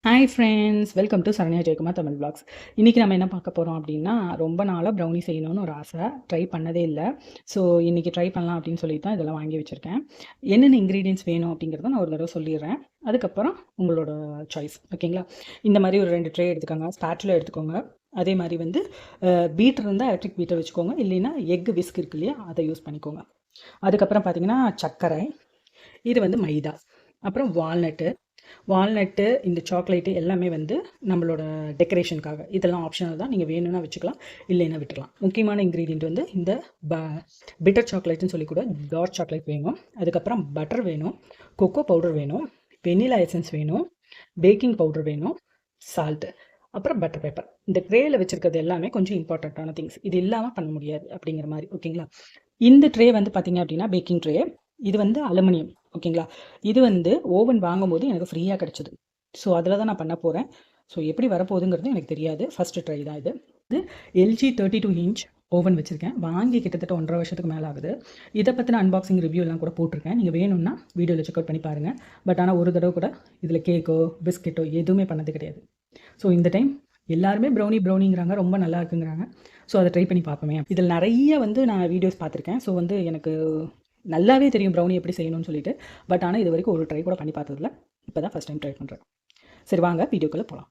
Hi friends, welcome to Saranya Jayakumar Tamil vlogs. இன்றைக்கி நம்ம என்ன பார்க்க போகிறோம் அப்படின்னா, ரொம்ப நாளாக ப்ரௌனி செய்யணும்னு ஒரு ஆசை. ட்ரை பண்ணதே இல்லை. ஸோ இன்றைக்கி ட்ரை பண்ணலாம் அப்படின்னு சொல்லி தான் இதெல்லாம் வாங்கி வச்சுருக்கேன். என்னென்ன இன்க்ரீடியன்ஸ் வேணும் அப்படிங்கிறத நான் ஒரு தடவை சொல்லிடுறேன். அதுக்கப்புறம் உங்களோட சாய்ஸ், ஓகேங்களா? இந்த மாதிரி ஒரு 2 ட்ரே எடுத்துக்கோங்க. ஸ்பேட்யூலா எடுத்துக்கோங்க. அதே மாதிரி வந்து பீட்டர் இருந்தால் எலக்ட்ரிக் பீட்டர் வச்சுக்கோங்க. இல்லைன்னா எக் விஸ்க் இருக்கு இல்லையா, அதை யூஸ் பண்ணிக்கோங்க. அதுக்கப்புறம் பார்த்தீங்கன்னா சர்க்கரை, இது வந்து மைதா, அப்புறம் வால்நட்டு, இந்த சாக்லேட்டு எல்லாமே வந்து நம்மளோட டெக்கரேஷனுக்காக. இதெல்லாம் ஆப்ஷனல் தான். நீங்கள் வேணும்னா வச்சுக்கலாம், இல்லைன்னா விட்டுறலாம். முக்கியமான இன்க்ரீடியன்ட் வந்து இந்த பிட்டர் சாக்லேட்னு சொல்லி கூட டார்க் சாக்லேட் வேணும். அதுக்கப்புறம் பட்டர் வேணும், கொக்கோ பவுடர் வேணும், வெனிலா எசன்ஸ் வேணும், பேக்கிங் பவுடர் வேணும், சால்ட்டு, அப்புறம் பட்டர் பேப்பர். இந்த ட்ரேயில் வச்சுருக்கிறது எல்லாமே கொஞ்சம் இம்பார்ட்டண்ட்டான திங்ஸ். இது இல்லாமல் பண்ண முடியாது அப்படிங்கிற மாதிரி, ஓகேங்களா? இந்த ட்ரே வந்து பார்த்தீங்க அப்படின்னா பேக்கிங் ட்ரே. இது வந்து அலுமினியம், ஓகேங்களா? இது வந்து ஓவன் வாங்கும்போது எனக்கு ஃப்ரீயாக கிடச்சிது. ஸோ அதில் தான் நான் பண்ண போகிறேன். ஸோ எப்படி வரப்போகுதுங்கிறது எனக்கு தெரியாது. ஃபஸ்ட்டு ட்ரை தான் இது. எல்ஜி 32 இன்ச் ஓவன் வச்சுருக்கேன். வாங்கி கிட்டத்தட்ட 1.5 வருஷத்துக்கு மேலே ஆகுது. இதை பற்றின அன்பாக்சிங் ரிவ்யூலாம் கூட போட்டிருக்கேன். நீங்கள் வேணும்னா வீடியோவில் செக் அவுட் பண்ணி பாருங்கள். பட் ஆனால் ஒரு தடவை கூட இதில் கேக்கோ பிஸ்கெட்டோ எதுவுமே பண்ணது கிடையாது. ஸோ இந்த டைம் எல்லாருமே ப்ரௌனிங்கிறாங்க, ரொம்ப நல்லா இருக்குங்கிறாங்க. ஸோ அதை ட்ரை பண்ணி பார்ப்போமே. இதில் நிறைய வந்து நான் வீடியோஸ் பார்த்துருக்கேன். ஸோ வந்து எனக்கு நல்லாவே தெரியும் ப்ரௌனி எப்படி செய்யணும்னு சொல்லிட்டு. பட் ஆனால் இது வரைக்கும் ஒரு ட்ரை கூட பண்ணி பார்த்ததில்ல. இப்போ தான் ஃபஸ்ட் டைம் ட்ரை பண்ணுறேன். சரி, வாங்க வீடியோக்குள்ளே போகலாம்.